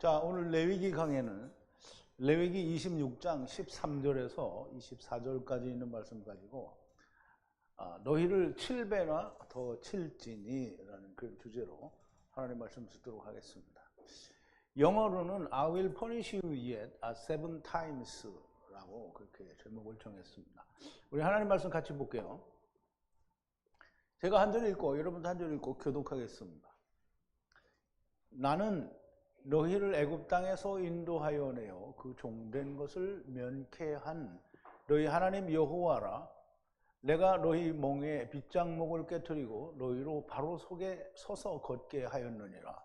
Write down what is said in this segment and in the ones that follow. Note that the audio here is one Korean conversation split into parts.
자, 오늘 레위기 강해는 레위기 26장 13절에서 24절까지 있는 말씀 가지고 너희를 7배나 더 칠지니 라는 그 주제로 하나님 말씀 듣도록 하겠습니다. 영어로는 I will punish you yet 7 times 라고 그렇게 제목을 정했습니다. 우리 하나님 말씀 같이 볼게요. 제가 한 절 읽고 여러분도 한 절 읽고 교독하겠습니다. 나는 너희를 애굽 땅에서 인도하여 내어 그 종된 것을 면케한 너희 하나님 여호와라. 내가 너희 몽에 빗장목을 깨뜨리고 너희로 바로 속에 서서 걷게 하였느니라.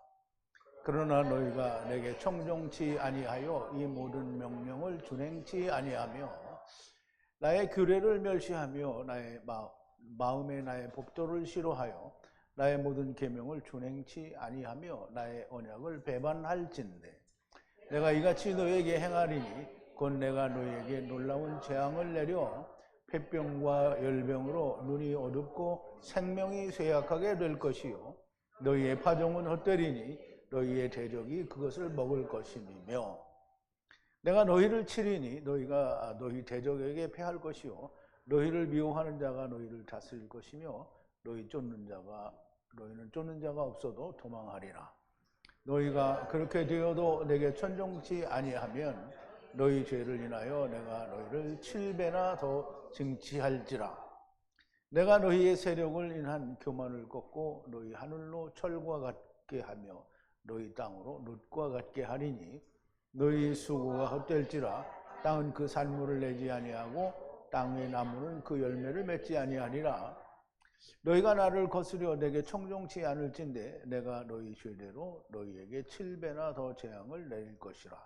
그러나 너희가 내게 청종치 아니하여 이 모든 명령을 준행치 아니하며 나의 규례를 멸시하며 나의 마음에 나의 법도를 싫어하여 나의 모든 계명을 준행치 아니하며 나의 언약을 배반할진대 내가 이같이 너희에게 행하리니 곧 내가 너희에게 놀라운 재앙을 내려 폐병과 열병으로 눈이 어둡고 생명이 쇠약하게 될 것이요 너희의 파종은 헛되리니 너희의 대적이 그것을 먹을 것임이며 내가 너희를 치리니 너희가 너희 대적에게 패할 것이요 너희를 미워하는 자가 너희를 다스릴 것이며 너희는 쫓는 자가 없어도 도망하리라. 너희가 그렇게 되어도 내게 천종치 아니하면 너희 죄를 인하여 내가 너희를 7배나 더 징치할지라. 내가 너희의 세력을 인한 교만을 꺾고 너희 하늘로 철과 같게 하며 너희 땅으로 놋과 같게 하리니 너희 수고가 헛될지라. 땅은 그 산물을 내지 아니하고 땅의 나무는 그 열매를 맺지 아니하리라. 너희가 나를 거스려 내게 청종치 않을진대 내가 너희 죄대로 너희에게 7배나 더 재앙을 내릴 것이라.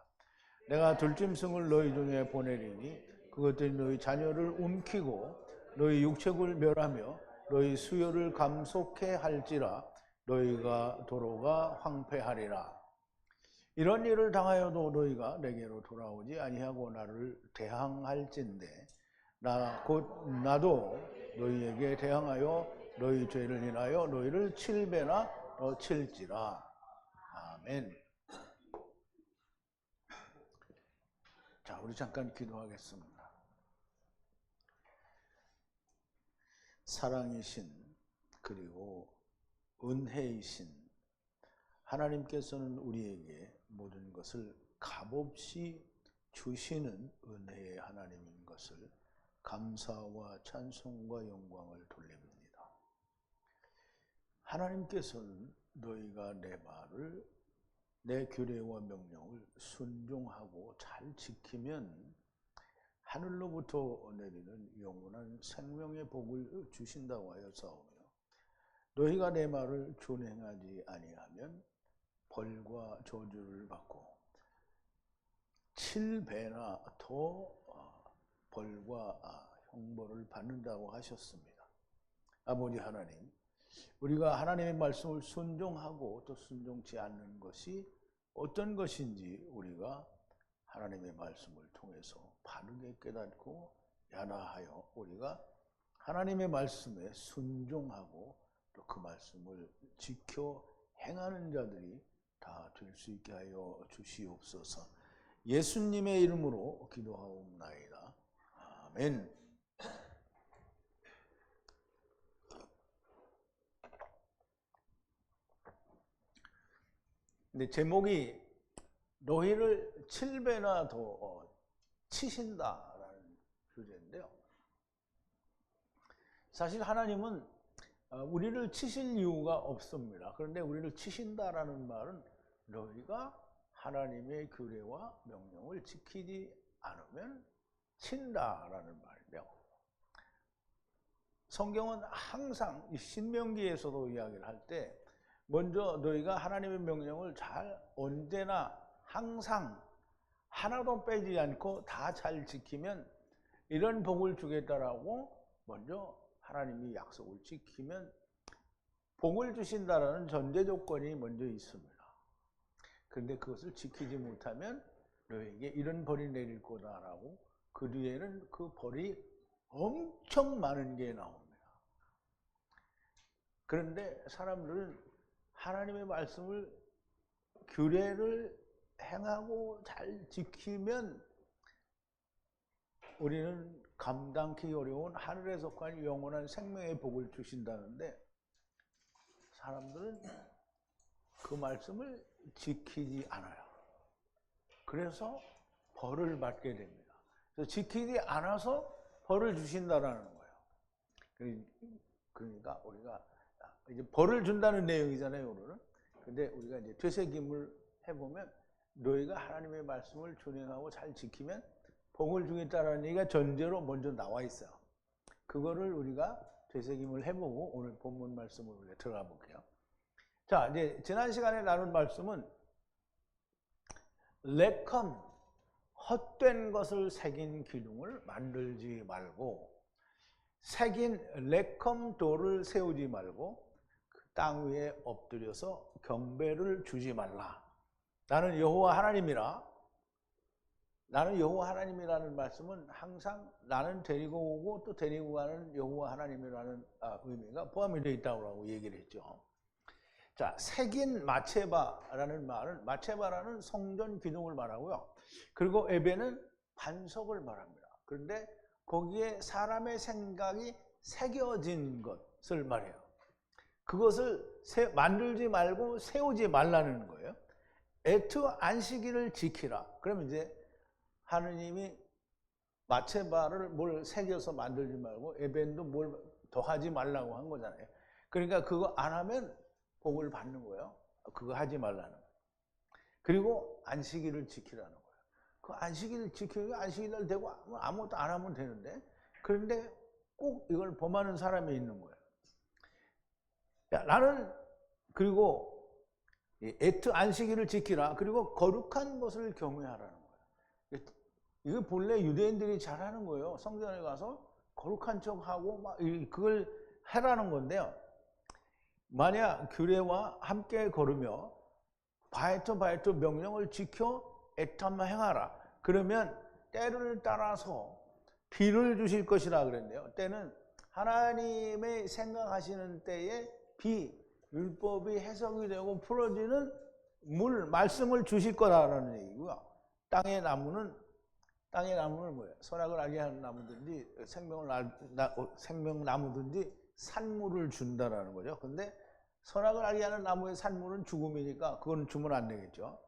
내가 들짐승을 너희 중에 보내리니 그것들이 너희 자녀를 움키고 너희 육체를 멸하며 너희 수요를 감속해 할지라. 너희가 도로가 황폐하리라. 이런 일을 당하여도 너희가 내게로 돌아오지 아니하고 나를 대항할진대 나도 너희에게 대항하여 너희 죄를 인하여 너희를 7배나 더 칠지라. 아멘. 자, 우리 잠깐 기도하겠습니다. 사랑이신 그리고 은혜이신 하나님께서는 우리에게 모든 것을 값없이 주시는 은혜의 하나님인 것을 감사와 찬송과 영광을 돌립니다. 하나님께서는 너희가 내 말을 내 규례와 명령을 순종하고 잘 지키면 하늘로부터 내리는 영원한 생명의 복을 주신다고 하였사오며 너희가 내 말을 준행하지 아니하면 벌과 저주를 받고 7배나 더 벌과 형벌을 받는다고 하셨습니다. 아버지 하나님, 우리가 하나님의 말씀을 순종하고 또 순종치 않는 것이 어떤 것인지 우리가 하나님의 말씀을 통해서 바르게 깨닫고 야나하여 우리가 하나님의 말씀에 순종하고 또 그 말씀을 지켜 행하는 자들이 다 될 수 있게 하여 주시옵소서. 예수님의 이름으로 기도하옵나이다. 아멘. 근데 제목이 너희를 7배나 더 치신다라는 주제인데요. 사실 하나님은 우리를 치실 이유가 없습니다. 그런데 우리를 치신다라는 말은 너희가 하나님의 규례와 명령을 지키지 않으면 친다라는 말이에요. 성경은 항상 신명기에서도 이야기를 할 때 먼저 너희가 하나님의 명령을 잘 언제나 항상 하나도 빼지 않고 다 잘 지키면 이런 복을 주겠다라고 먼저 하나님이 약속을 지키면 복을 주신다라는 전제 조건이 먼저 있습니다. 그런데 그것을 지키지 못하면 너에게 이런 벌이 내릴 거다라고 그 뒤에는 그 벌이 엄청 많은 게 나옵니다. 그런데 사람들은 하나님의 말씀을 규례를 행하고 잘 지키면 우리는 감당하기 어려운 하늘에 속한 영원한 생명의 복을 주신다는데 사람들은 그 말씀을 지키지 않아요. 그래서 벌을 받게 됩니다. 그래서 지키지 않아서 벌을 주신다라는 거예요. 그러니까 우리가 이제 벌을 준다는 내용이잖아요, 오늘은. 근데 우리가 이제 되새김을 해보면 너희가 하나님의 말씀을 준행하고 잘 지키면 복을 주겠다라는 얘기가 전제로 먼저 나와 있어요. 그거를 우리가 되새김을 해보고 오늘 본문 말씀으로 들어가 볼게요. 자, 이제 지난 시간에 나눈 말씀은 레컴, 헛된 것을 새긴 기둥을 만들지 말고 새긴 레컴돌을 세우지 말고 그 땅 위에 엎드려서 경배를 주지 말라. 나는 여호와 하나님이라. 나는 여호와 하나님이라는 말씀은 항상 나는 데리고 오고 또 데리고 가는 여호와 하나님이라는 의미가 포함이 되어 있다고 얘기를 했죠. 자, 새긴 마체바라는 말은 마체바라는 성전 기둥을 말하고요. 그리고 에벤은 반석을 말합니다. 그런데 거기에 사람의 생각이 새겨진 것을 말해요. 그것을 만들지 말고 세우지 말라는 거예요. 에트 안식일을 지키라. 그러면 이제 하느님이 마체바를 뭘 새겨서 만들지 말고 에벤도 뭘 더하지 말라고 한 거잖아요. 그러니까 그거 안 하면 복을 받는 거예요. 그거 하지 말라는 거예요. 그리고 안식일을 지키라는 거예요. 그 안식일을 지키고 안식일날 되고 아무것도 안 하면 되는데 그런데 꼭 이걸 범하는 사람이 있는 거예요. 야, 나는 그리고 에트 안식일을 지키라. 그리고 거룩한 것을 경외하라는 거예요. 이거 본래 유대인들이 잘하는 거예요. 성전에 가서 거룩한 척하고 막 그걸 해라는 건데요. 만약 규례와 함께 걸으며 바에트 명령을 지켜 애탐만 행하라. 그러면 때를 따라서 비를 주실 것이라 그랬는데요. 때는 하나님의 생각하시는 때에 비, 율법이 해석이 되고 풀어지는 물, 말씀을 주실 거라는 얘기고요. 땅의 나무는 뭐예요? 선악을 알게 하는 나무든지 생명나무든지 산물을 준다라는 거죠. 근데 선악을 알게 하는 나무의 산물은 죽음이니까 그건 주면 안 되겠죠.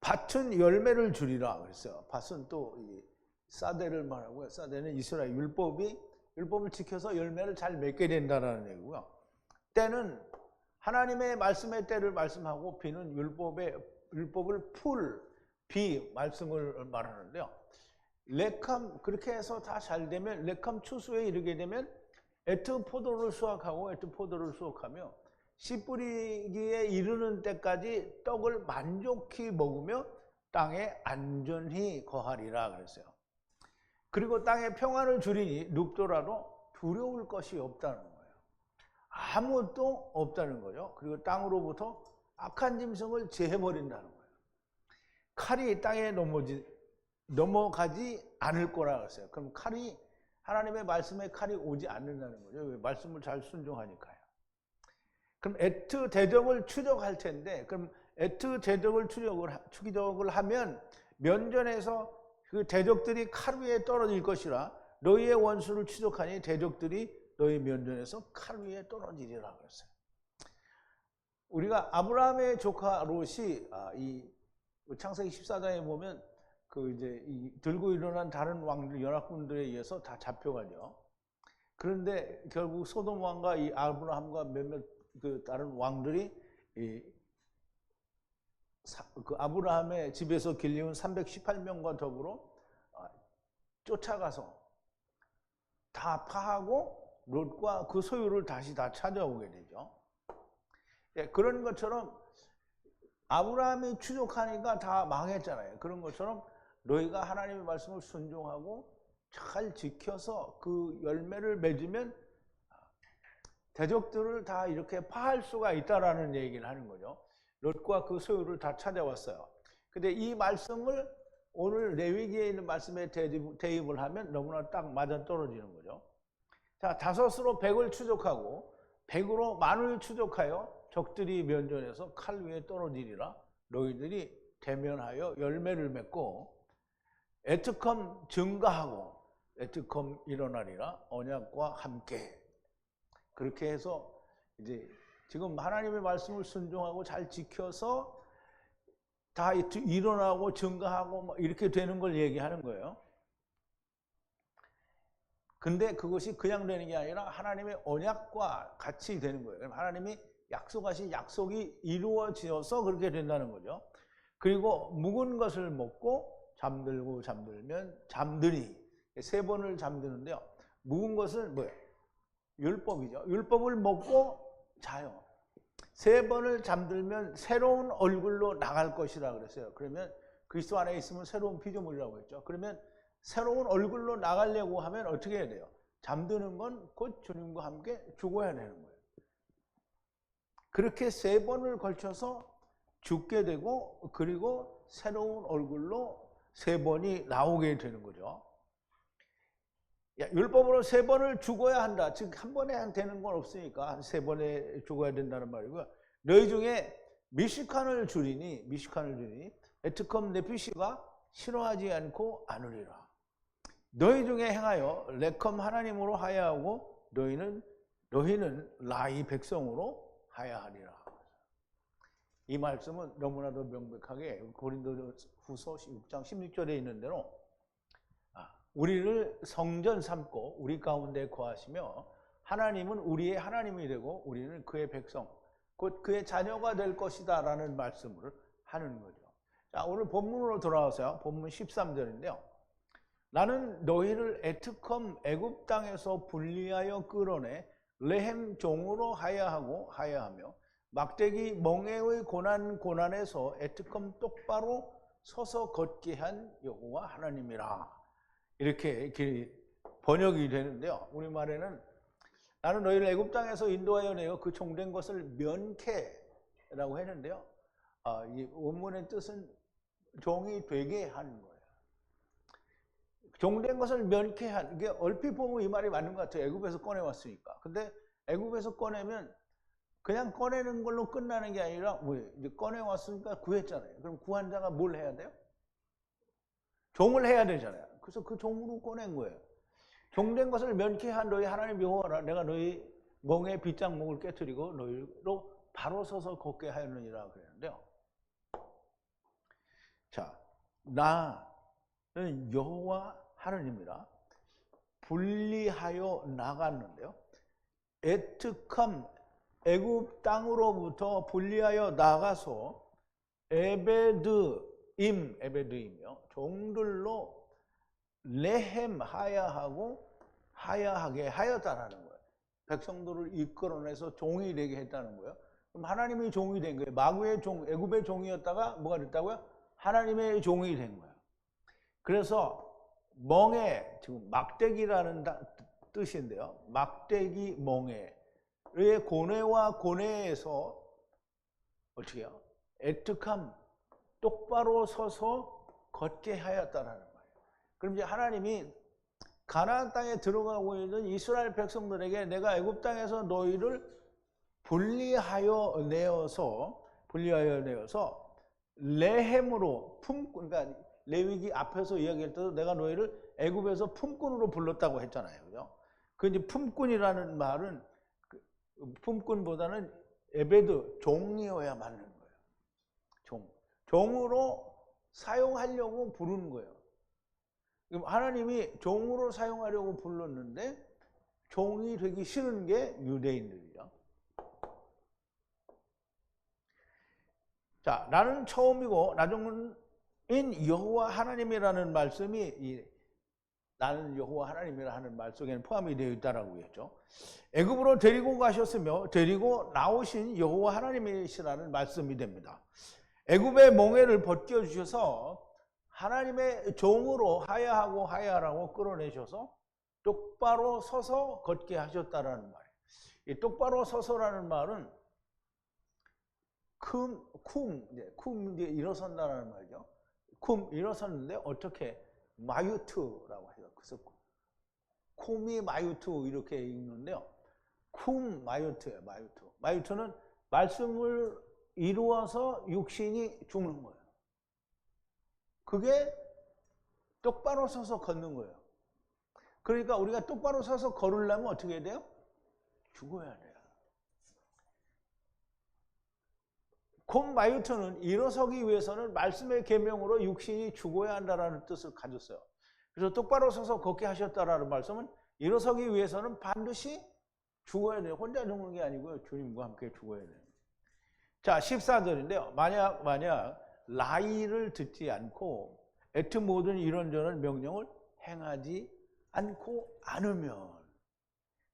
밭은 열매를 주리라 그랬어요. 밭은 또 사대를 말하고요. 사대는 이스라엘 율법을 지켜서 열매를 잘 맺게 된다는 얘기고요. 때는 하나님의 말씀의 때를 말씀하고 비는 율법을 비 말씀을 말하는데요. 레캄 그렇게 해서 다 잘 되면 레캄 추수에 이르게 되면 에트 포도를 수확하며 씨 뿌리기에 이르는 때까지 떡을 만족히 먹으며 땅에 안전히 거하리라 그랬어요. 그리고 땅에 평안을 주리니 눕더라도 두려울 것이 없다는 거예요. 아무것도 없다는 거죠. 그리고 땅으로부터 악한 짐승을 제해버린다는 거예요. 칼이 땅에 넘어가지 않을 거라 그랬어요. 그럼 하나님의 말씀에 칼이 오지 않는다는 거죠. 왜? 말씀을 잘 순종하니까요. 그럼 에트 대적을 추적할 텐데, 그럼 에트 대적을 추적을 하면 면전에서 그 대적들이 칼 위에 떨어질 것이라 너희의 원수를 추적하니 대적들이 너희 면전에서 칼 위에 떨어지리라 그랬어요. 우리가 아브라함의 조카 롯이 이 창세기 14장에 보면 그 이제 들고 일어난 다른 왕들 연합군들에 의해서 다 잡혀가죠. 그런데 결국 소돔 왕과 이 아브라함과 몇몇 그 다른 왕들이 그 아브라함의 집에서 길리운 318명과 더불어 쫓아가서 다 파하고 롯과 그 소유를 다시 다 찾아오게 되죠. 예, 그런 것처럼 아브라함이 추적하니까 다 망했잖아요. 그런 것처럼 너희가 하나님의 말씀을 순종하고 잘 지켜서 그 열매를 맺으면 대적들을 다 이렇게 파할 수가 있다라는 얘기를 하는 거죠. 롯과 그 소유를 다 찾아왔어요. 근데 이 말씀을 오늘 레위기에 있는 말씀에 대입을 하면 너무나 딱 맞아 떨어지는 거죠. 자, 5으로 100을 추적하고 100으로 만을 추적하여 적들이 면전에서 칼 위에 떨어지리라. 너희들이 대면하여 열매를 맺고 에트컴 증가하고 에트컴 일어나리라 언약과 함께. 그렇게 해서 이제 지금 하나님의 말씀을 순종하고 잘 지켜서 다 일어나고 증가하고 뭐 이렇게 되는 걸 얘기하는 거예요. 근데 그것이 그냥 되는 게 아니라 하나님의 언약과 같이 되는 거예요. 하나님이 약속하신 약속이 이루어져서 그렇게 된다는 거죠. 그리고 묵은 것을 먹고 잠들고 잠들면 잠드니, 3번을 잠드는데요. 묵은 것은 뭐예요? 율법이죠. 율법을 먹고 자요. 3번을 잠들면 새로운 얼굴로 나갈 것이라 그랬어요. 그러면 그리스도 안에 있으면 새로운 피조물이라고 했죠. 그러면 새로운 얼굴로 나가려고 하면 어떻게 해야 돼요? 잠드는 건 곧 주님과 함께 죽어야 되는 거예요. 그렇게 3번을 걸쳐서 죽게 되고, 그리고 새로운 얼굴로 3번이 나오게 되는 거죠. 율법으로 3번을 죽어야 한다. 즉, 한 번에 되는 건 없으니까 3번에 죽어야 된다는 말이고요. 너희 중에 미식한을 주리니 에트컴 네피시가 싫어하지 않고 아느리라. 너희 중에 행하여 레컴 하나님으로 하야하고 너희는 라이 백성으로 하야하리라. 이 말씀은 너무나도 명백하게 고린도후서 6장 16절에 있는 대로 우리를 성전 삼고 우리 가운데 거하시며 하나님은 우리의 하나님이 되고 우리는 그의 백성, 곧 그의 자녀가 될 것이다 라는 말씀을 하는 거죠. 자, 오늘 본문으로 돌아와서요. 본문 13절인데요. 나는 너희를 에트컴 애굽 땅에서 분리하여 끌어내 레헴 종으로 하야하며 막대기 멍에의 고난에서 에트컴 똑바로 서서 걷게 한 여호와 하나님이라. 이렇게 번역이 되는데요. 우리말에는 나는 너희를 애굽 땅에서 인도하여 내어 그 종된 것을 면케라고 했는데요. 이 원문의 뜻은 종이 되게 하는 거예요. 종된 것을 면케한, 이게 얼핏 보면 이 말이 맞는 것 같아요. 애굽에서 꺼내왔으니까. 근데 애굽에서 꺼내면 그냥 꺼내는 걸로 끝나는 게 아니라 이제 꺼내왔으니까 구했잖아요. 그럼 구한 자가 뭘 해야 돼요? 종을 해야 되잖아요. 그래서 그 종으로 꺼낸 거예요. 종된 것을 면케한 너희 하나님 여호와라. 내가 너희 멍에 빗장목을 깨뜨리고 너희로 바로 서서 걷게 하였느니라 그랬는데요. 자, 나는 여호와 하나님이라 분리하여 나갔는데요. 에트컴 애굽 땅으로부터 분리하여 나가서 에베드임이요. 종들로 레헴 하야하게 하였다라는 거예요. 백성들을 이끌어내서 종이 되게 했다는 거예요. 그럼 하나님의 종이 된 거예요. 마구의 종, 애굽의 종이었다가 뭐가 됐다고요? 하나님의 종이 된 거예요. 그래서 멍에, 지금 막대기라는 뜻인데요. 막대기 멍에의 고뇌와 고뇌에서 어떻게 해요? 에트컴 똑바로 서서 걷게 하였다라는 거예요. 그럼 이제 하나님이 가나안 땅에 들어가고 있는 이스라엘 백성들에게 내가 애굽 땅에서 너희를 분리하여 내어서 레헴으로 그러니까 레위기 앞에서 이야기할 때도 내가 너희를 애굽에서 품꾼으로 불렀다고 했잖아요. 그죠? 그 이제 품꾼이라는 말은 품꾼보다는 에베드 종이어야 맞는 거예요. 종으로 사용하려고 부르는 거예요. 하나님이 종으로 사용하려고 불렀는데 종이 되기 싫은 게 유대인들이죠. 자, 나는 처음이고 나중인 여호와 하나님이라는 말씀이 나는 여호와 하나님이라 하는 말 속에는 포함이 되어 있다라고 했죠. 애굽으로 데리고 가셨으며 데리고 나오신 여호와 하나님이시라는 말씀이 됩니다. 애굽의 멍에를 벗겨 주셔서 하나님의 종으로 하야하라고 끌어내셔서 똑바로 서서 걷게 하셨다라는 말이에요. 이 똑바로 서서라는 말은 쿰 이제 일어선다라는 말이죠. 쿰 일어섰는데 어떻게 마유트라고 해요. 그래서 쿰이 마유트 이렇게 읽는데요. 쿰 마유트예요. 마유트는 말씀을 이루어서 육신이 죽는 거예요. 그게 똑바로 서서 걷는 거예요. 그러니까 우리가 똑바로 서서 걸으려면 어떻게 해야 돼요? 죽어야 돼요. 콤 마유트는 일어서기 위해서는 말씀의 계명으로 육신이 죽어야 한다라는 뜻을 가졌어요. 그래서 똑바로 서서 걷게 하셨다라는 말씀은 일어서기 위해서는 반드시 죽어야 돼요. 혼자 죽는 게 아니고요. 주님과 함께 죽어야 돼요. 자, 14절인데요. 만약 라이를 듣지 않고 애트 모든 이런저런 명령을 행하지 않고 않으면,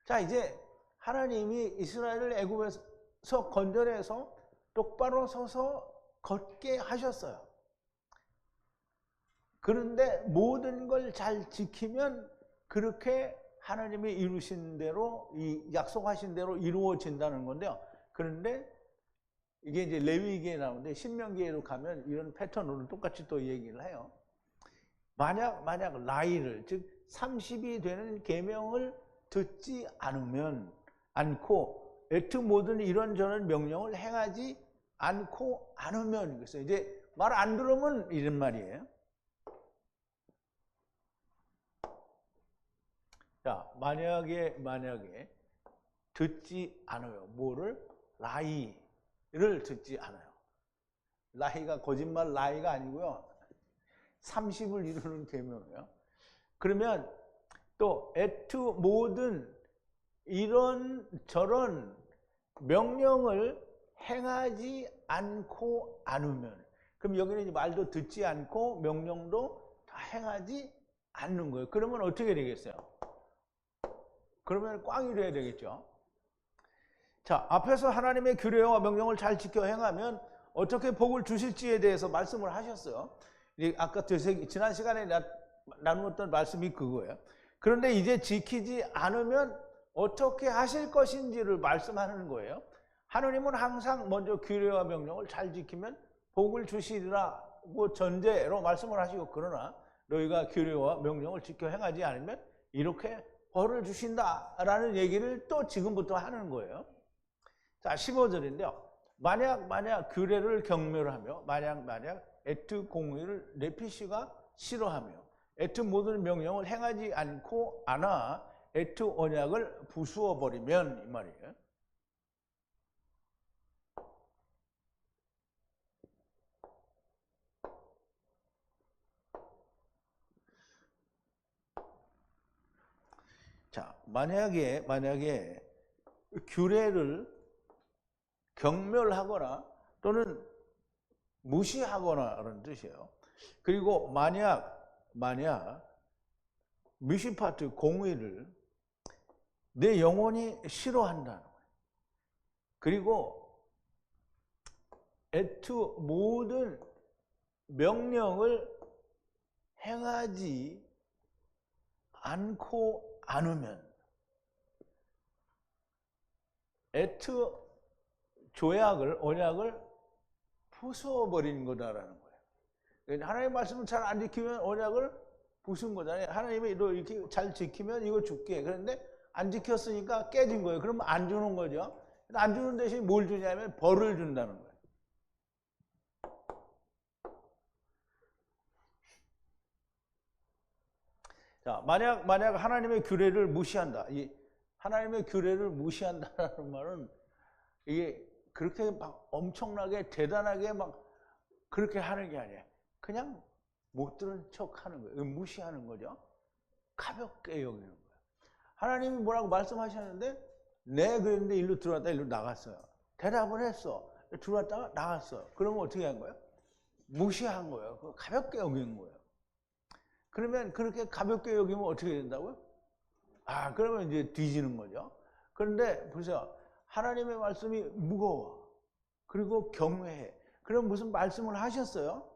자, 이제 하나님이 이스라엘을 애굽에서 건져내서 똑바로 서서 걷게 하셨어요. 그런데 모든 걸 잘 지키면 그렇게 하나님이 이루신 대로, 약속하신 대로 이루어진다는 건데요. 그런데 이게 이제 레위기에 나오는데 신명기에도 가면 이런 패턴으로 똑같이 또 얘기를 해요. 만약 라이를, 즉 30이 되는 계명을 듣지 않고 애트 모든 이런저런 명령을 행하지 않고 않으면, 그래서 이제 말 안 들으면 이런 말이에요. 자, 만약에 듣지 않아요. 뭐를? 라이를 듣지 않아요. 라이가 거짓말 라이가 아니고요. 30을 이루는 계명이에요. 그러면 또 애트 모든 이런 저런 명령을 행하지 않고 않으면, 그럼 여기는 이제 말도 듣지 않고 명령도 다 행하지 않는 거예요. 그러면 어떻게 되겠어요? 그러면 꽝이 돼야 되겠죠. 자, 앞에서 하나님의 규례와 명령을 잘 지켜 행하면 어떻게 복을 주실지에 대해서 말씀을 하셨어요. 아까 지난 시간에 나누었던 말씀이 그거예요. 그런데 이제 지키지 않으면 어떻게 하실 것인지를 말씀하는 거예요. 하나님은 항상 먼저 규례와 명령을 잘 지키면 복을 주시리라고 전제로 말씀을 하시고, 그러나 너희가 규례와 명령을 지켜 행하지 않으면 이렇게 벌을 주신다라는 얘기를 또 지금부터 하는 거예요. 자, 15절인데요. 만약 규례를 경멸하며 만약 애트 공의를 네피시가 싫어하며 애트 모든 명령을 행하지 않고 않아 애트 언약을 부수어 버리면, 이 말이에요. 자, 만약에 규례를 경멸하거나 또는 무시하거나라는 뜻이에요. 그리고 만약 미시파트 공의를 내 영혼이 싫어한다는 거예요. 그리고 애트 모든 명령을 행하지 않고 않으면 애트 조약을, 언약을 부숴버리는 거다라는 거예요. 하나님의 말씀을 잘 안 지키면 언약을 부순 거잖아요. 하나님이 너 이렇게 잘 지키면 이거 줄게. 그런데 안 지켰으니까 깨진 거예요. 그러면 안 주는 거죠. 안 주는 대신 뭘 주냐면 벌을 준다는 거예요. 자, 만약 하나님의 규례를 무시한다. 이 하나님의 규례를 무시한다라는 말은 이게 그렇게 막 엄청나게 대단하게 막 그렇게 하는 게 아니에요. 그냥 못 들은 척 하는 거예요. 무시하는 거죠. 가볍게 여기는 거예요. 하나님이 뭐라고 말씀하셨는데, 네, 그랬는데 일로 들어왔다 일로 나갔어요. 대답을 했어. 들어왔다가 나갔어요. 그러면 어떻게 한 거예요? 무시한 거예요. 가볍게 여기는 거예요. 그러면 그렇게 가볍게 여기면 어떻게 된다고요? 그러면 이제 뒤지는 거죠. 그런데 보세요. 하나님의 말씀이 무거워. 그리고 경외해. 그럼 무슨 말씀을 하셨어요?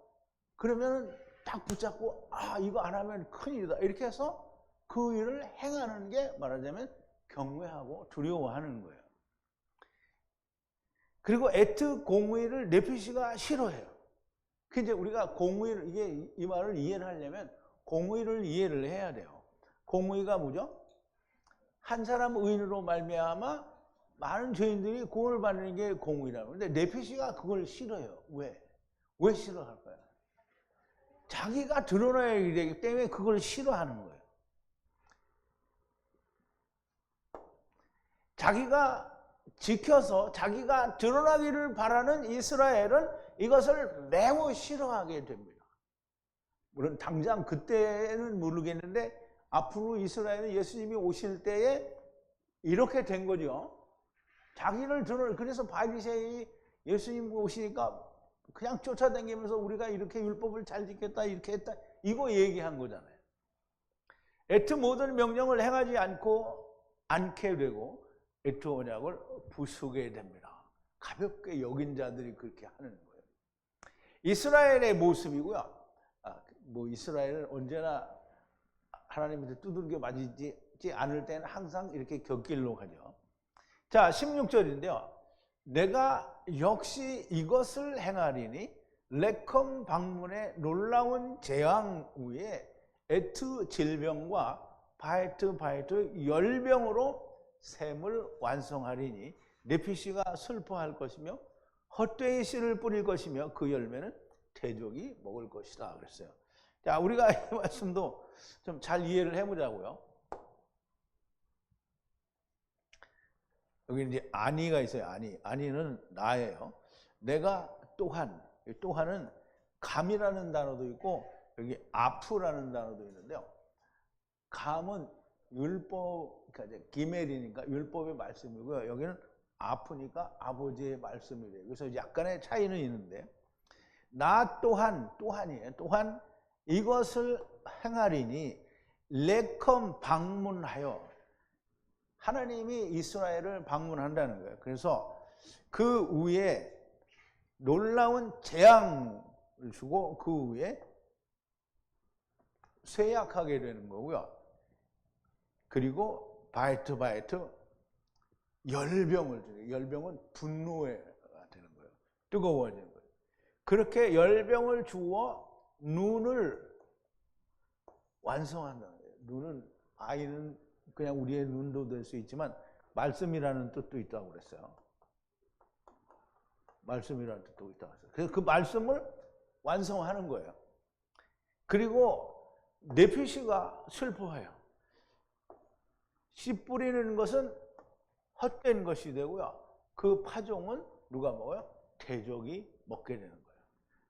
그러면 딱 붙잡고 이거 안 하면 큰일이다. 이렇게 해서 그 일을 행하는 게 말하자면 경외하고 두려워하는 거예요. 그리고 애트 공의를 네피시가 싫어해요. 그 이제 우리가 공의를, 이 말을 이해를 하려면 공의를 이해를 해야 돼요. 공의가 뭐죠? 한 사람 의인으로 말미암아 많은 죄인들이 구원을 받는 게 공의라고. 근데 네피시가 그걸 싫어해요. 왜 싫어할까요? 자기가 드러나야 되기 때문에 그걸 싫어하는 거예요. 자기가 지켜서 자기가 드러나기를 바라는 이스라엘은 이것을 매우 싫어하게 됩니다. 물론 당장 그때는 모르겠는데 앞으로 이스라엘은 예수님이 오실 때에 이렇게 된 거죠. 자기를 그래서 바리새인이 예수님 오시니까 그냥 쫓아다니면서 우리가 이렇게 율법을 잘 지켰다 이렇게 했다 이거 얘기한 거잖아요. 애트 모든 명령을 행하지 않게 되고 애트 언약을 부수게 됩니다. 가볍게 여긴 자들이 그렇게 하는 거예요. 이스라엘의 모습이고요. 이스라엘은 언제나 하나님한테 두들겨 맞지 않을 때는 항상 이렇게 곁길로 가죠. 자, 16절인데요. 내가 역시 이것을 행하리니 레컴 방문의 놀라운 재앙 후에 에트 질병과 바에트 열병으로 셈을 완성하리니 네피시가 슬퍼할 것이며 헛되이 씨를 뿌릴 것이며 그 열매는 대적이 먹을 것이다 그랬어요. 자, 우리가 이 말씀도 좀 잘 이해를 해보자고요. 여기 이제 아니가 있어요. 아니는 나예요. 내가 또한은 감이라는 단어도 있고 여기 아프라는 단어도 있는데요. 감은 율법, 그러니까 기멜이니까 율법의 말씀이고요. 여기는 아프니까 아버지의 말씀이래요. 그래서 약간의 차이는 있는데 나 또한이에요. 또한 이것을 행하리니 레컴 방문하여 하나님이 이스라엘을 방문한다는 거예요. 그래서 그 위에 놀라운 재앙을 주고 그 위에 쇠약하게 되는 거고요. 그리고 바에트 열병을 주고 열병은 분노가 되는 거예요. 뜨거워지는 거예요. 그렇게 열병을 주어 눈을 완성한다는 거예요. 눈은 아이는 그냥 우리의 눈도 될 수 있지만 말씀이라는 뜻도 있다고 그랬어요. 말씀이라는 뜻도 있다고 그랬어요. 그래서 그 말씀을 완성하는 거예요. 그리고 네피시가 슬퍼해요. 씨 뿌리는 것은 헛된 것이 되고요. 그 파종은 누가 먹어요? 대적이 먹게 되는 거예요.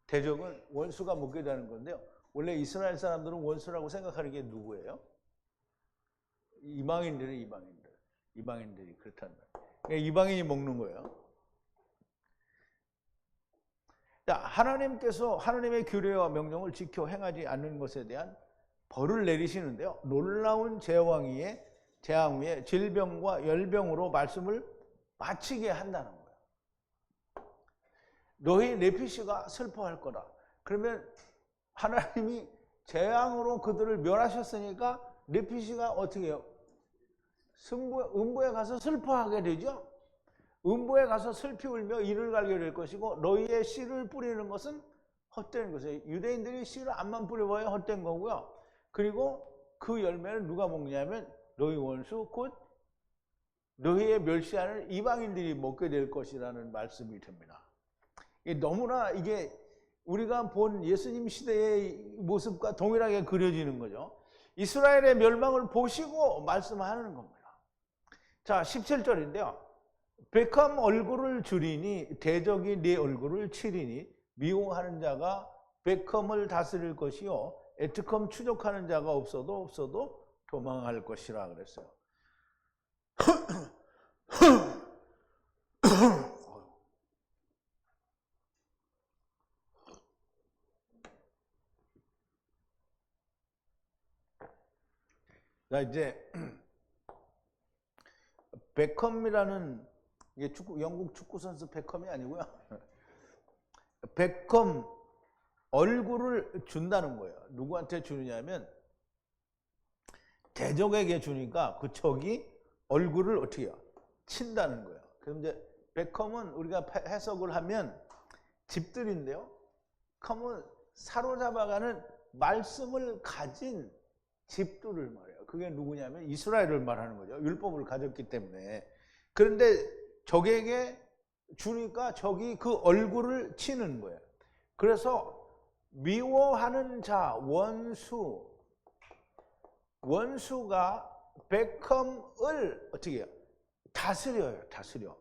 대적은 원수가 먹게 되는 건데요. 원래 이스라엘 사람들은 원수라고 생각하는 게 누구예요? 이방인들이 그렇다는 거예요. 그러니까 이방인이 먹는 거예요. 자, 하나님께서 하나님의 규례와 명령을 지켜 행하지 않는 것에 대한 벌을 내리시는데요. 놀라운 재앙 후에 질병과 열병으로 말씀을 마치게 한다는 거예요. 너희 네피시가 슬퍼할 거다. 그러면 하나님이 재앙으로 그들을 멸하셨으니까 네피시가 어떻게 해요? 음부에 가서 슬퍼하게 되죠. 음부에 가서 슬피 울며 이를 갈게 될 것이고 너희의 씨를 뿌리는 것은 헛된 것이에요. 유대인들이 씨를 암만 뿌려봐야 헛된 거고요. 그리고 그 열매를 누가 먹냐면 너희 원수 곧 너희의 멸시하는 이방인들이 먹게 될 것이라는 말씀이 됩니다. 너무나 이게 우리가 본 예수님 시대의 모습과 동일하게 그려지는 거죠. 이스라엘의 멸망을 보시고 말씀하는 겁니다. 자, 17절인데요. 베컴 얼굴을 줄이니 대적이 네 얼굴을 치리니 미워하는 자가 베컴을 다스릴 것이요 에트컴 추적하는 자가 없어도 도망할 것이라 그랬어요. 자, 이제 베컴이라는 이게 영국 축구 선수 베컴이 아니고요. 베컴 얼굴을 준다는 거예요. 누구한테 주느냐면 대적에게 주니까 그 적이 얼굴을 어떻게 해요? 친다는 거예요. 그럼 이제 베컴은 우리가 해석을 하면 집들인데요. 컴은 사로잡아가는 말씀을 가진 집들을 말해요. 그게 누구냐면 이스라엘을 말하는 거죠. 율법을 가졌기 때문에. 그런데 적에게 주니까 적이 그 얼굴을 치는 거예요. 그래서 미워하는 자, 원수가 베컴을 어떻게 해요? 다스려요. 다스려.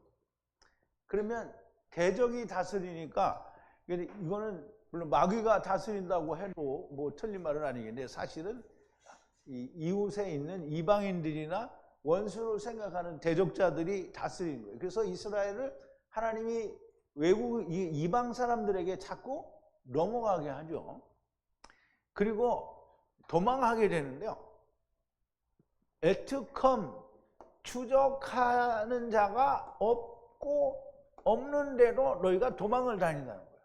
그러면 대적이 다스리니까 이거는 물론 마귀가 다스린다고 해도 뭐 틀린 말은 아니겠는데 사실은 이 이웃에 있는 이방인들이나 원수로 생각하는 대적자들이 다스리는 거예요. 그래서 이스라엘을 하나님이 외국 이방 사람들에게 자꾸 넘어가게 하죠. 그리고 도망하게 되는데요. 에트컴 추적하는 자가 없는데도 너희가 도망을 다닌다는 거예요.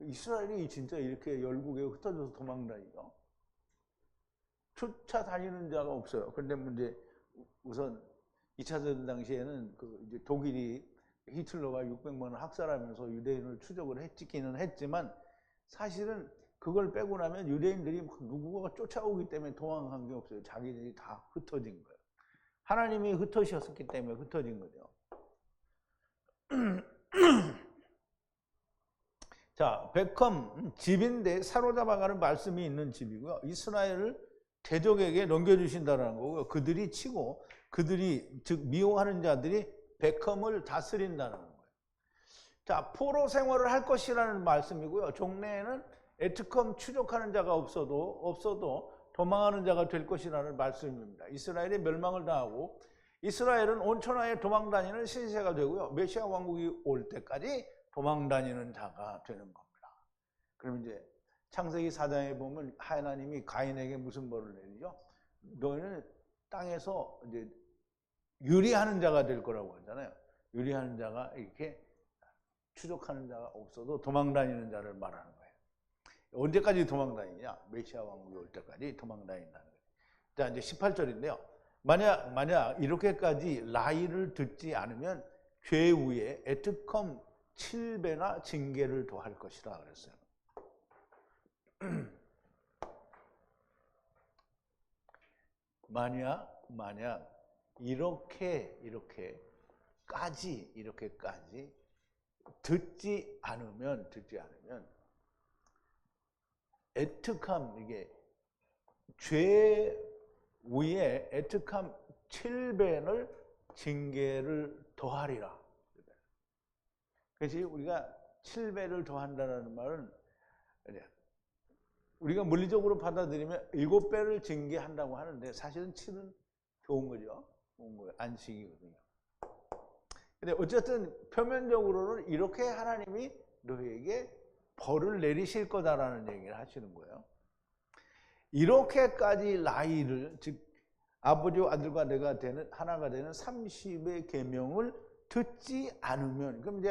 이스라엘이 진짜 이렇게 열국에 흩어져서 도망다니죠. 쫓아다니는 자가 없어요. 그런데 문제 우선 2차 대전 당시에는 이제 독일이 히틀러가 600만을 학살하면서 유대인을 추적을 했기는 했지만 사실은 그걸 빼고 나면 유대인들이 누구가 쫓아오기 때문에 도망한 게 없어요. 자기들이 다 흩어진 거예요. 하나님이 흩어셨기 때문에 흩어진 거죠. 자, 베컴 집인데 사로잡아가는 말씀이 있는 집이고요. 이스라엘을 대적에게 넘겨주신다는 거고요. 그들이 치고 그들이 즉 미워하는 자들이 베컴을 다스린다는 거예요. 자, 포로 생활을 할 것이라는 말씀이고요. 종래에는 에트컴 추적하는 자가 없어도 도망하는 자가 될 것이라는 말씀입니다. 이스라엘이 멸망을 당하고 이스라엘은 온천하에 도망다니는 신세가 되고요. 메시아 왕국이 올 때까지 도망다니는 자가 되는 겁니다. 그럼 이제 창세기 4장에 보면 하나님이 가인에게 무슨 벌을 내리죠? 너는 땅에서 이제 유리하는 자가 될 거라고 하잖아요. 유리하는 자가 이렇게 추적하는 자가 없어도 도망다니는 자를 말하는 거예요. 언제까지 도망다니냐? 메시아 왕국이 올 때까지 도망다닌다는 거예요. 자, 이제 18절인데요. 만약 이렇게까지 라이를 듣지 않으면 죄 후에 에트컴 7배나 징계를 더할 것이라 그랬어요. 만약 이렇게까지 듣지 않으면 에트컴 이게 죄 위에 에트컴 7배를 징계를 더하리라. 그래서 우리가 7배를 더한다는 말은 우리가 물리적으로 받아들이면 7배를 징계한다고 하는데 사실은 7은 좋은 거죠. 좋은 거예요. 안식이거든요. 근데 어쨌든 표면적으로는 이렇게 하나님이 너희에게 벌을 내리실 거다라는 얘기를 하시는 거예요. 이렇게까지 라이를 즉 아버지와 아들과 내가 되는 하나가 되는 30의 계명을 듣지 않으면 그럼 이제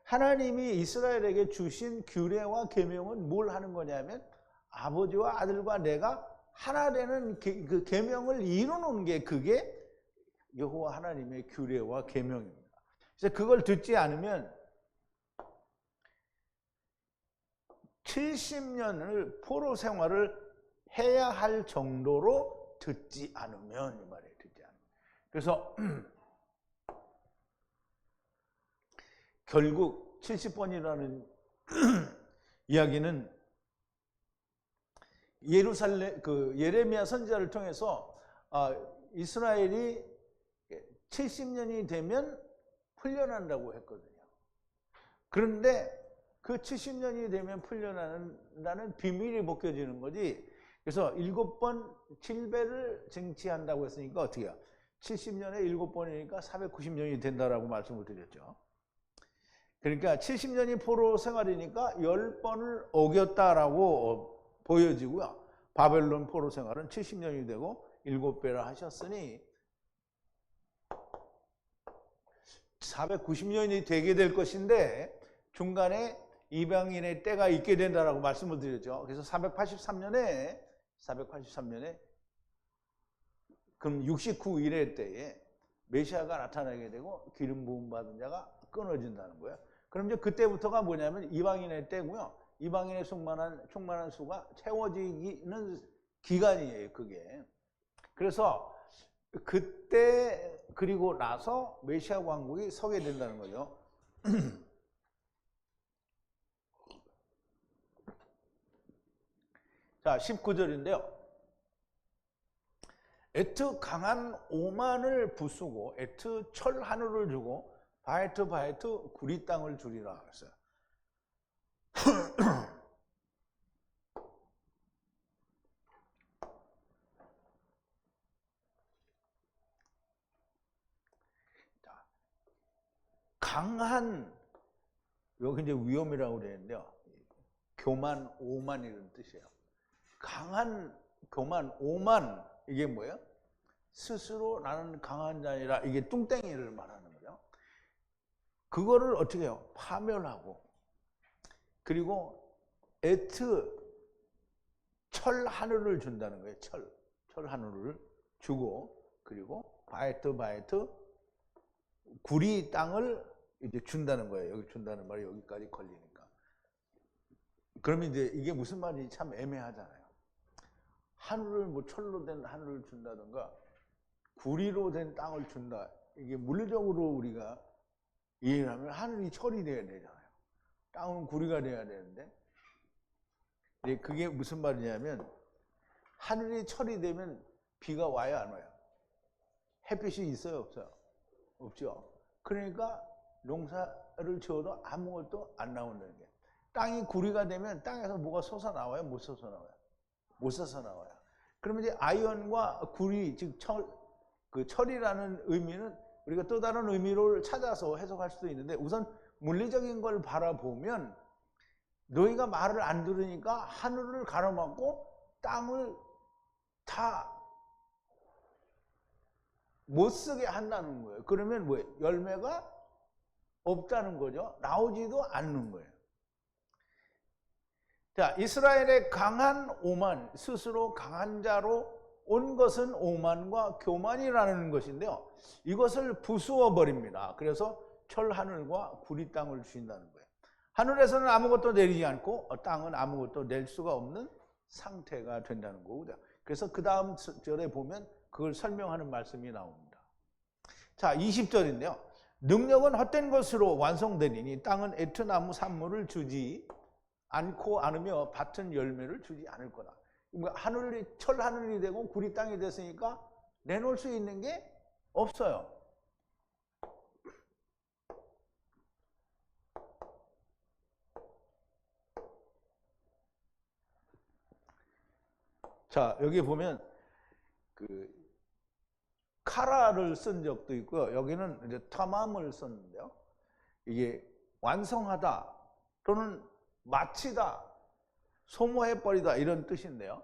하나님이 이스라엘에게 주신 규례와 계명은 뭘 하는 거냐면 아버지와 아들과 내가 하나 되는 그 계명을 이루는 게 그게 여호와 하나님의 규례와 계명입니다. 그래서 그걸 듣지 않으면 70년을 포로 생활을 해야 할 정도로 듣지 않으면 이 말이에요. 듣지 않으면. 그래서 결국 70번이라는 이야기는 예레미야 선지자를 통해서 이스라엘이 70년이 되면 풀려난다고 했거든요. 그런데 그 70년이 되면 풀려나는 비밀이 벗겨지는 거지. 그래서 7번 7배를 쟁취한다고 했으니까 어떻게 해요? 70년에 7번이니까 490년이 된다라고 말씀을 드렸죠. 그러니까 70년이 포로 생활이니까 10번을 어겼다라고 보여지고요. 바벨론 포로 생활은 70년이 되고 7배를 하셨으니 490년이 되게 될 것인데 중간에 이방인의 때가 있게 된다라고 말씀을 드렸죠. 그래서 483년에 그럼 69일의 때에 메시아가 나타나게 되고 기름 부음 받은 자가 끊어진다는 거예요. 그럼 이제 그때부터가 뭐냐면 이방인의 때고요. 이방인의 충만한 수가 채워지는 기간이에요, 그게. 그래서 그때 그리고 나서 메시아 왕국이 서게 된다는 거죠. 자, 19절인데요. 에트 강한 오만을 부수고 에트 철 하늘을 주고 바에트 구리 땅을 주리라 그랬어요. 강한, 여기 이제 위험이라고 되는데요. 교만, 오만 이런 뜻이에요. 강한, 교만, 오만, 이게 뭐예요? 스스로 나는 강한 자이라, 이게 뚱땡이를 말하는 거죠. 그거를 어떻게 해요? 파멸하고, 그리고 에트, 철 하늘을 준다는 거예요. 철 하늘을 주고, 그리고 바에트, 구리 땅을 이제 준다는 거예요. 여기 준다는 말이 여기까지 걸리니까. 그러면 이제 이게 무슨 말인지 참 애매하잖아요. 하늘을 뭐 철로 된 하늘을 준다든가 구리로 된 땅을 준다. 이게 물리적으로 우리가 이해를 하면 하늘이 철이 돼야 되잖아요. 땅은 구리가 돼야 되는데, 그게 무슨 말이냐면 하늘이 철이 되면 비가 와요, 안 와요? 햇빛이 있어요, 없어요? 없죠. 그러니까 농사를 지어도 아무것도 안 나온다는 게. 땅이 구리가 되면 땅에서 뭐가 솟아 나와요? 못 솟아 나와요? 못 솟아 나와요. 그러면 이제 아이언과 구리, 즉 철이라는 의미는 우리가 또 다른 의미를 찾아서 해석할 수도 있는데, 우선 물리적인 걸 바라보면 너희가 말을 안 들으니까 하늘을 가로막고 땅을 다 못 쓰게 한다는 거예요. 그러면 뭐예요? 열매가 없다는 거죠. 나오지도 않는 거예요. 자, 이스라엘의 강한 오만, 스스로 강한 자로 온 것은 오만과 교만이라는 것인데요. 이것을 부수어 버립니다. 그래서 철 하늘과 구리 땅을 주신다는 거예요. 하늘에서는 아무것도 내리지 않고 땅은 아무것도 낼 수가 없는 상태가 된다는 거고요. 그래서 그 다음 절에 보면 그걸 설명하는 말씀이 나옵니다. 자, 20절인데요. 능력은 헛된 것으로 완성되리니 땅은 에트나무 산물을 주지 않고 않으며 밭은 열매를 주지 않을 거다. 하늘이 철 하늘이 되고 구리 땅이 됐으니까 내놓을 수 있는 게 없어요. 자, 여기 보면 카라를 쓴 적도 있고요. 여기는 이제 타맘을 썼는데요. 이게 완성하다 또는 마치다, 소모해버리다 이런 뜻인데요.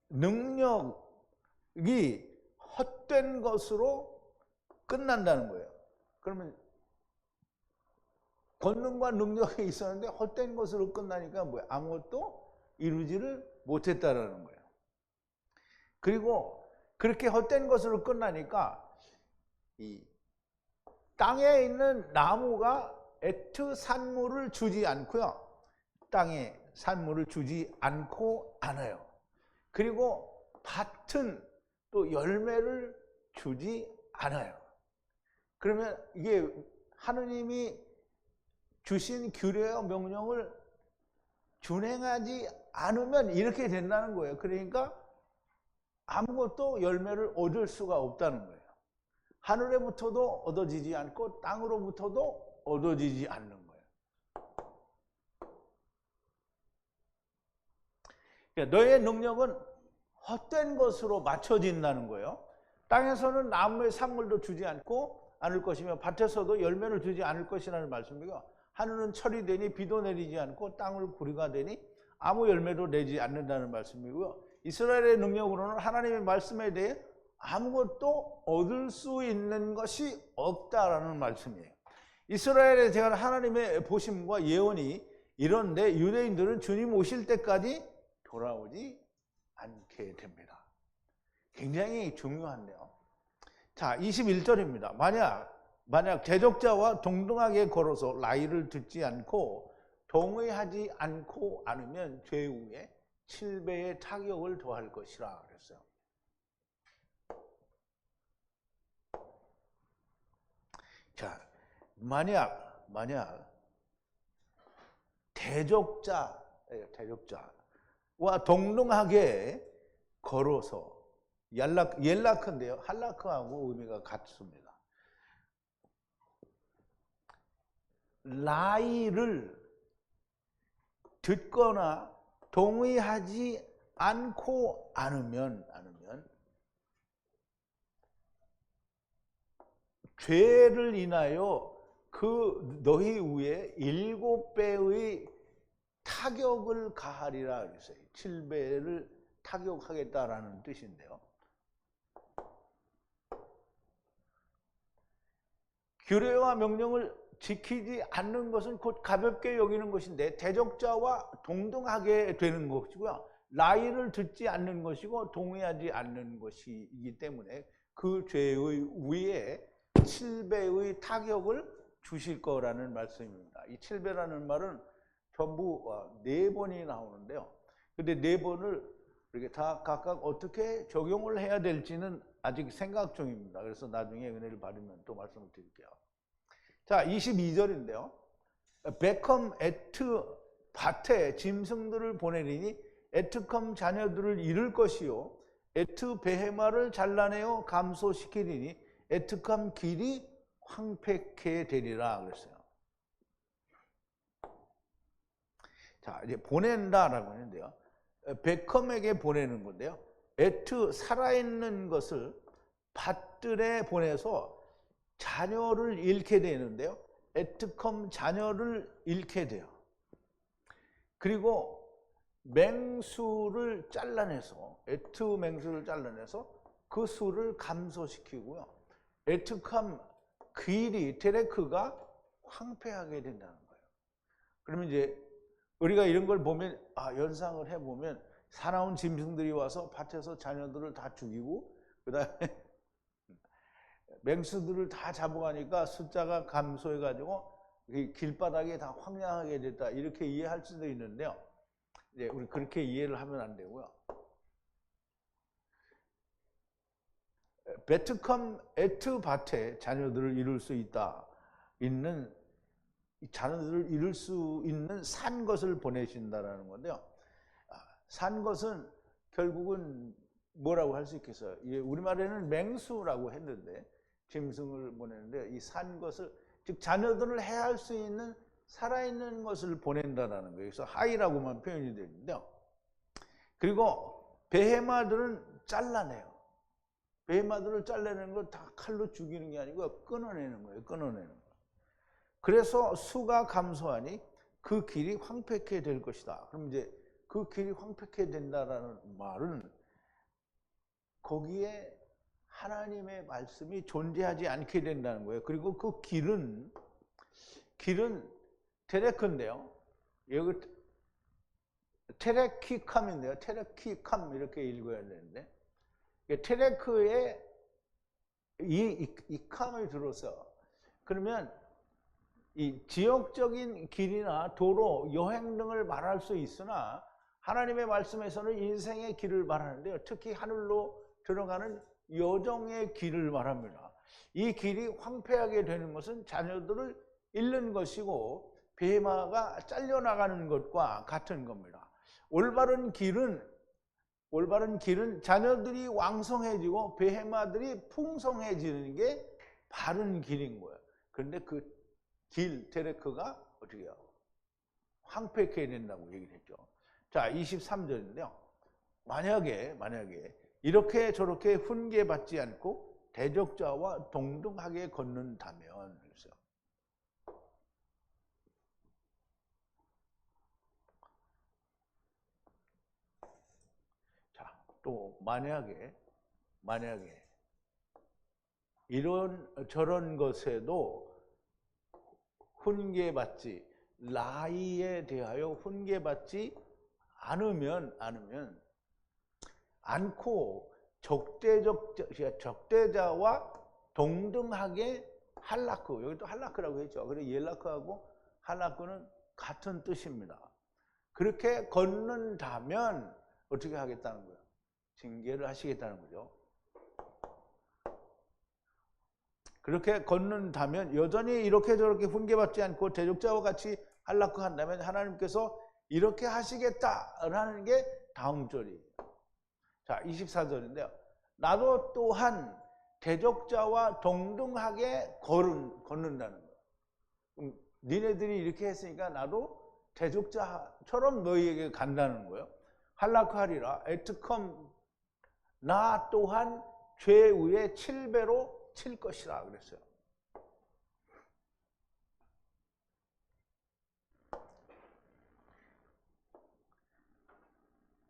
능력이 헛된 것으로 끝난다는 거예요. 그러면 권능과 능력이 있었는데 헛된 것으로 끝나니까 뭐예요? 아무것도 이루지를 못했다라는 거예요. 그리고 그렇게 헛된 것으로 끝나니까 이 땅에 있는 나무가 에트 산물을 주지 않고요. 땅에 산물을 주지 않고 않아요. 그리고 밭은 또 열매를 주지 않아요. 그러면 이게 하느님이 주신 규례와 명령을 준행하지 않으면 이렇게 된다는 거예요. 그러니까 아무것도 열매를 얻을 수가 없다는 거예요. 하늘에부터도 얻어지지 않고 땅으로부터도 얻어지지 않는 거예요. 그러니까 너의 능력은 헛된 것으로 맞춰진다는 거예요. 땅에서는 나무의 산물도 주지 않고 않을 것이며 밭에서도 열매를 주지 않을 것이라는 말씀이고요. 하늘은 철이 되니 비도 내리지 않고 땅을 구리가 되니 아무 열매도 내지 않는다는 말씀이고요. 이스라엘의 능력으로는 하나님의 말씀에 대해 아무것도 얻을 수 있는 것이 없다라는 말씀이에요. 이스라엘에 대한 하나님의 보심과 예언이 이런데 유대인들은 주님 오실 때까지 돌아오지 않게 됩니다. 굉장히 중요한데요. 자, 21절입니다. 만약 대적자와 동등하게 걸어서 라이를 듣지 않고 동의하지 않고 않으면 죄후에 7배의 타격을 더할 것이라 그랬어요. 자, 만약 대적자 대적자와 동등하게 걸어서 옐라크인데요. 할라크하고 의미가 같습니다. 라이를 듣거나 동의하지 않고 않으면 죄를 인하여 그 너희 위에 7배의 타격을 가하리라 그랬어요. 7배를 타격하겠다라는 뜻인데요. 규례와 명령을 지키지 않는 것은 곧 가볍게 여기는 것인데 대적자와 동등하게 되는 것이고요. 라이를 듣지 않는 것이고 동의하지 않는 것이기 때문에 그 죄의 위에 7배의 타격을 주실 거라는 말씀입니다. 이 7배라는 말은 전부 4번이 나오는데요. 근데 4번을 이렇게 다 각각 어떻게 적용을 해야 될지는 아직 생각 중입니다. 그래서 나중에 은혜를 받으면 또 말씀을 드릴게요. 자, 22절인데요. 베컴 에트 밭에 짐승들을 보내리니 에트컴 자녀들을 잃을 것이요 에트 베헤마를 잘라내어 감소시키리니 에트컴 길이 황폐케 되리라 그랬어요. 자, 이제 보낸다라고 하는데요. 베컴에게 보내는 건데요. 에트 살아있는 것을 밭들에 보내서 자녀를 잃게 되는데요. 에트컴 자녀를 잃게 돼요. 그리고 맹수를 잘라내서 에트 맹수를 잘라내서 그 수를 감소시키고요. 에트컴 귀리 테레크가 황폐하게 된다는 거예요. 그러면 이제 우리가 이런 걸 보면 연상을 해보면 사나운 짐승들이 와서 밭에서 자녀들을 다 죽이고 그 다음에 맹수들을 다 잡아가니까 숫자가 감소해가지고 길바닥에 다 황량하게 됐다 이렇게 이해할 수도 있는데요. 이제 우리 그렇게 이해를 하면 안 되고요. 베트컴 에트 밭에 자녀들을 잃을 수 자녀들을 잃을 수 있는 산 것을 보내신다라는 건데요. 산 것은 결국은 뭐라고 할 수 있겠어요? 우리말에는 맹수라고 했는데 짐승을 보내는데 이 산 것을 즉 자녀들을 해할 수 있는 살아있는 것을 보낸다라는 거예요. 그래서 하이라고만 표현이 되는데요. 그리고 베헤마들은 잘라내요. 베헤마들을 잘라내는 건 다 칼로 죽이는 게 아니고 끊어내는 거예요. 끊어내는 거예요. 그래서 수가 감소하니 그 길이 황폐케 될 것이다. 그럼 이제 그 길이 황폐케 된다라는 말은 거기에 하나님의 말씀이 존재하지 않게 된다는 거예요. 그리고 그 길은 테레크인데요. 여기 테레키캄인데요. 테레키캄 이렇게 읽어야 되는데 테레크에 이 캄을 들어서 그러면 이 지역적인 길이나 도로, 여행 등을 말할 수 있으나 하나님의 말씀에서는 인생의 길을 말하는데요. 특히 하늘로 들어가는 여정의 길을 말합니다. 이 길이 황폐하게 되는 것은 자녀들을 잃는 것이고 베마가 잘려나가는 것과 같은 겁니다. 올바른 길은 자녀들이 왕성해지고 베헤마들이 풍성해지는 게 바른 길인 거예요. 그런데 그 길, 테레크가 어떻게 해요? 황폐케 된다고 얘기를 했죠. 자, 23절인데요. 만약에 이렇게 저렇게 훈계받지 않고 대적자와 동등하게 걷는다면 그랬어요. 자, 또 만약에 저런 것에도 훈계받지 라이에 대하여 훈계받지 않고 적대자와 동등하게 할라크, 여기 또 할라크라고 했죠. 그래서 옐라크하고 할라크는 같은 뜻입니다. 그렇게 걷는다면 어떻게 하겠다는 거예요? 징계를 하시겠다는 거죠. 그렇게 걷는다면 여전히 이렇게 저렇게 훈계받지 않고 대적자와 같이 할라크 한다면 하나님께서 이렇게 하시겠다라는 게 다음 절이에요. 자, 24절인데요. 나도 또한 대적자와 동등하게 걷는다는 거예요. 그럼 니네들이 이렇게 했으니까 나도 대적자처럼 너희에게 간다는 거예요. 할라크하리라 에트컴 나 또한 죄 위에 7배로 칠 것이라 그랬어요.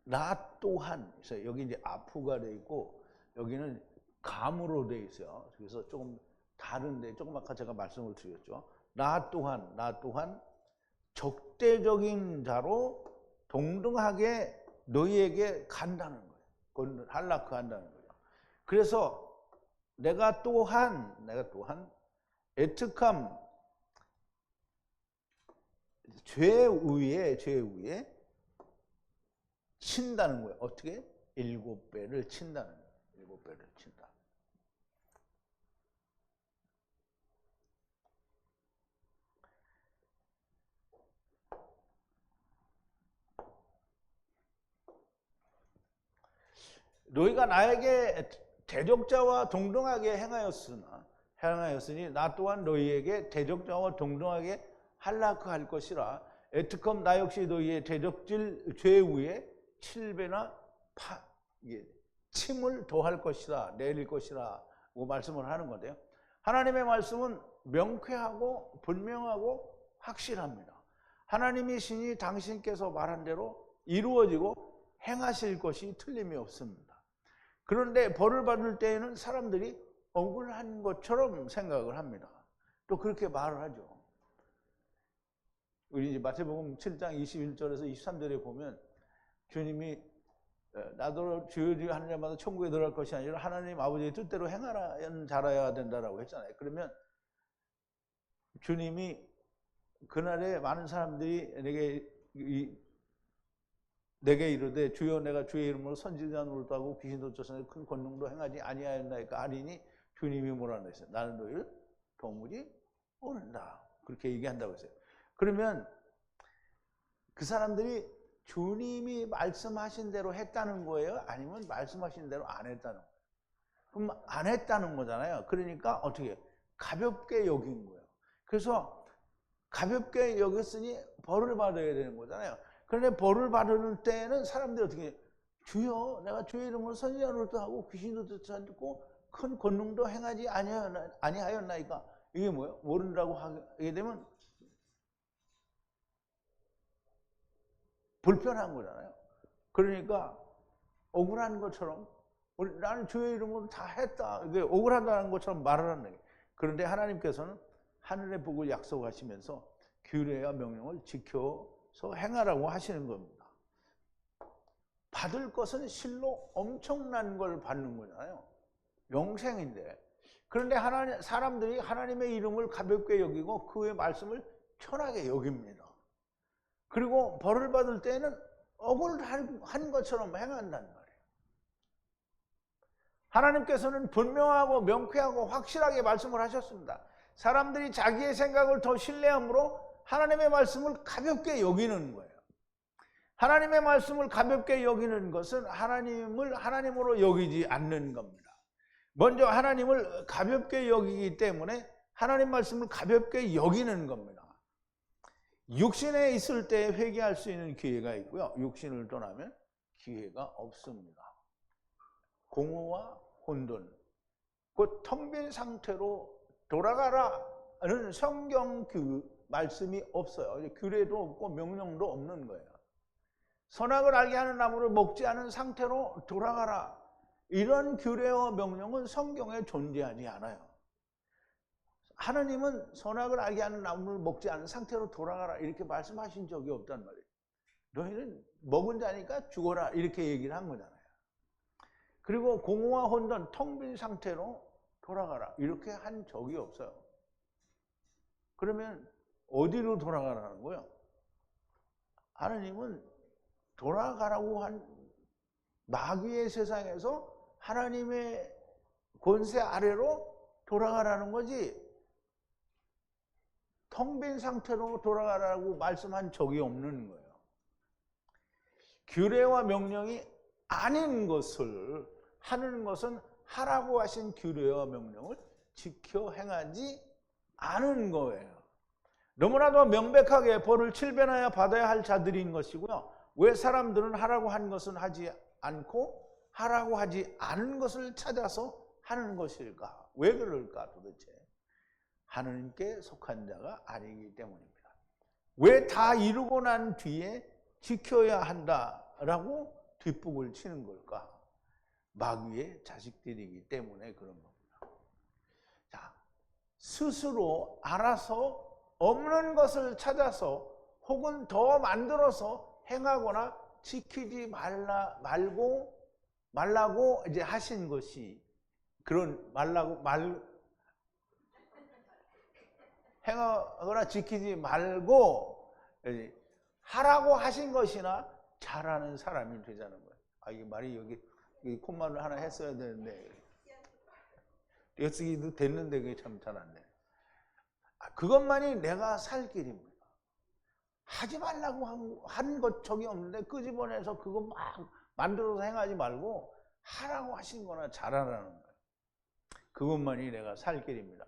나 또한, 그래서 여기 이제 아프가 돼 있고 여기는 감으로 돼 있어요. 그래서 조금 다른데 조금 아까 제가 말씀을 드렸죠. 나 또한 적대적인 자로 동등하게 너희에게 간다는 거예요. 할라크 한다는 거예요. 그래서 내가 또한 에트캄 죄 위에 친다는 거예요. 어떻게? 7배를 친다는 거예요. 7배를 친다. 너희가 나에게 대적자와 동등하게 행하였으니 나 또한 너희에게 대적자와 동등하게 할라크할 것이라. 에트컴 나 역시 너희의 대적질 죄 위에 7배나 침을 더할 것이라, 내릴 것이라 고 말씀을 하는 건데요. 하나님의 말씀은 명쾌하고 분명하고 확실합니다. 하나님이 신이 당신께서 말한 대로 이루어지고 행하실 것이 틀림이 없습니다. 그런데 벌을 받을 때에는 사람들이 억울한 것처럼 생각을 합니다. 또 그렇게 말을 하죠. 우리 이제 마태복음 7장 21절에서 23절에 보면 주님이 나도 주여 하는 자마다 천국에 들어갈 것이 아니라 하나님 아버지의 뜻대로 행하는 자라야 된다라고 했잖아요. 그러면 주님이 그날에 많은 사람들이 내게 이르되 주여 내가 주의 이름으로 선지자 노릇도 하고 귀신도 쫓아내고 큰 권능도 행하지 아니하였나이까 하리니 주님이 뭐라고 했어요? 나는 너희를 도무지 모른다. 그렇게 얘기한다고 했어요. 그러면 그 사람들이 주님이 말씀하신 대로 했다는 거예요? 아니면 말씀하신 대로 안 했다는 거예요? 그럼 안 했다는 거잖아요. 그러니까 어떻게 가볍게 여긴 거예요. 그래서 가볍게 여겼으니 벌을 받아야 되는 거잖아요. 그런데 벌을 받을 때는 사람들이 어떻게 주여 내가 주의 이름으로 선지자 노릇도 하고 귀신도 쫓아내고 큰 권능도 행하지 아니하였나이까. 이게 뭐예요? 모른다고 하게 되면 불편한 거잖아요. 그러니까 억울한 것처럼 나는 주의 이름으로 다 했다. 이게 억울하다는 것처럼 말을 하는 거예요. 그런데 하나님께서는 하늘의 복을 약속하시면서 규례와 명령을 지켜서 행하라고 하시는 겁니다. 받을 것은 실로 엄청난 걸 받는 거잖아요. 영생인데. 그런데 사람들이 하나님의 이름을 가볍게 여기고 그의 말씀을 편하게 여깁니다. 그리고 벌을 받을 때는 억울한 것처럼 행한단 말이에요. 하나님께서는 분명하고 명쾌하고 확실하게 말씀을 하셨습니다. 사람들이 자기의 생각을 더 신뢰함으로 하나님의 말씀을 가볍게 여기는 거예요. 하나님의 말씀을 가볍게 여기는 것은 하나님을 하나님으로 여기지 않는 겁니다. 먼저 하나님을 가볍게 여기기 때문에 하나님 말씀을 가볍게 여기는 겁니다. 육신에 있을 때 회개할 수 있는 기회가 있고요. 육신을 떠나면 기회가 없습니다. 공허와 혼돈, 그 텅 빈 상태로 돌아가라는 성경 말씀이 없어요. 규례도 없고 명령도 없는 거예요. 선악을 알게 하는 나무를 먹지 않은 상태로 돌아가라. 이런 규례와 명령은 성경에 존재하지 않아요. 하나님은 선악을 알게 하는 나무를 먹지 않은 상태로 돌아가라 이렇게 말씀하신 적이 없단 말이에요. 너희는 먹은 자니까 죽어라 이렇게 얘기를 한 거잖아요. 그리고 공허와 혼돈, 텅 빈 상태로 돌아가라 이렇게 한 적이 없어요. 그러면 어디로 돌아가라는 거예요? 하나님은 돌아가라고 한 마귀의 세상에서 하나님의 권세 아래로 돌아가라는 거지 텅 빈 상태로 돌아가라고 말씀한 적이 없는 거예요. 규례와 명령이 아닌 것을 하는 것은 하라고 하신 규례와 명령을 지켜 행하지 않은 거예요. 너무나도 명백하게 벌을 7배나 받아야 할 자들인 것이고요. 왜 사람들은 하라고 한 것은 하지 않고 하라고 하지 않은 것을 찾아서 하는 것일까? 왜 그럴까 도대체? 하느님께 속한 자가 아니기 때문입니다. 왜 다 이루고 난 뒤에 지켜야 한다라고 뒷북을 치는 걸까? 마귀의 자식들이기 때문에 그런 겁니다. 자, 스스로 알아서 없는 것을 찾아서 혹은 더 만들어서 행하거나 지키지 말라고 이제 하신 것이 그런 행하거나 지키지 말고 하라고 하신 것이나 잘하는 사람이 되자는 거예요. 아, 이게 말이 여기 콧말을 하나 했어야 되는데 띄어쓰기도 됐는데 그게 참 잘 안 돼. 그것만이 내가 살 길입니다. 하지 말라고 한 것 저기 없는데 끄집어내서 그거 막 만들어서 행하지 말고 하라고 하신 거나 잘하라는 거예요. 그것만이 내가 살 길입니다.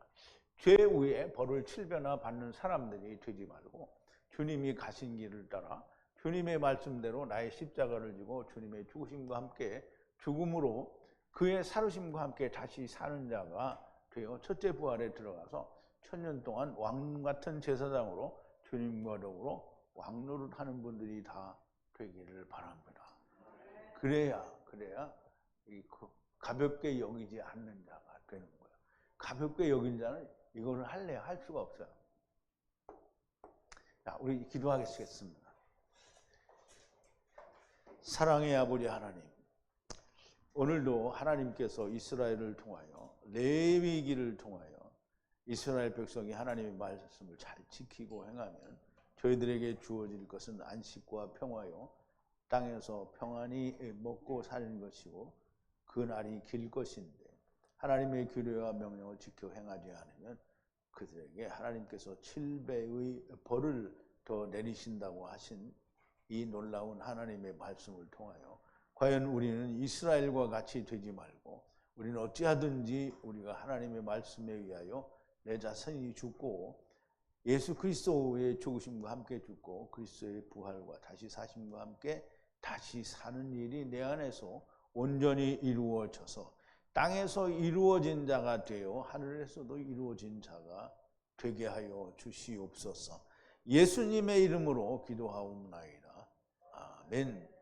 죄 위에 벌을 7배나 받는 사람들이 되지 말고 주님이 가신 길을 따라 주님의 말씀대로 나의 십자가를 지고 주님의 죽으심과 함께 죽음으로 그의 살으심과 함께 다시 사는 자가 되어 첫째 부활에 들어가서 천년 동안 왕 같은 제사장으로 주님과 더불어 왕노릇하는 분들이 다 되기를 바랍니다. 그래야 가볍게 여기지 않는 자가 되는 거예요. 가볍게 여긴 자는 이거를 할래야 할 수가 없어요. 자, 우리 기도하겠습니다. 사랑의 아버지 하나님, 오늘도 하나님께서 이스라엘을 통하여 레위기를 통하여 이스라엘 백성이 하나님의 말씀을 잘 지키고 행하면 저희들에게 주어질 것은 안식과 평화요 땅에서 평안히 먹고 사는 것이고 그 날이 길 것인데 하나님의 규례와 명령을 지켜 행하지 않으면 그들에게 하나님께서 7배의 벌을 더 내리신다고 하신 이 놀라운 하나님의 말씀을 통하여 과연 우리는 이스라엘과 같이 되지 말고 우리는 어찌하든지 우리가 하나님의 말씀에 의하여 내 자신이 죽고 예수 그리스도의 죽으심과 함께 죽고 그리스도의 부활과 다시 사심과 함께 다시 사는 일이 내 안에서 온전히 이루어져서 땅에서 이루어진 자가 되어 하늘에서도 이루어진 자가 되게 하여 주시옵소서. 예수님의 이름으로 기도하옵나이다. 아멘.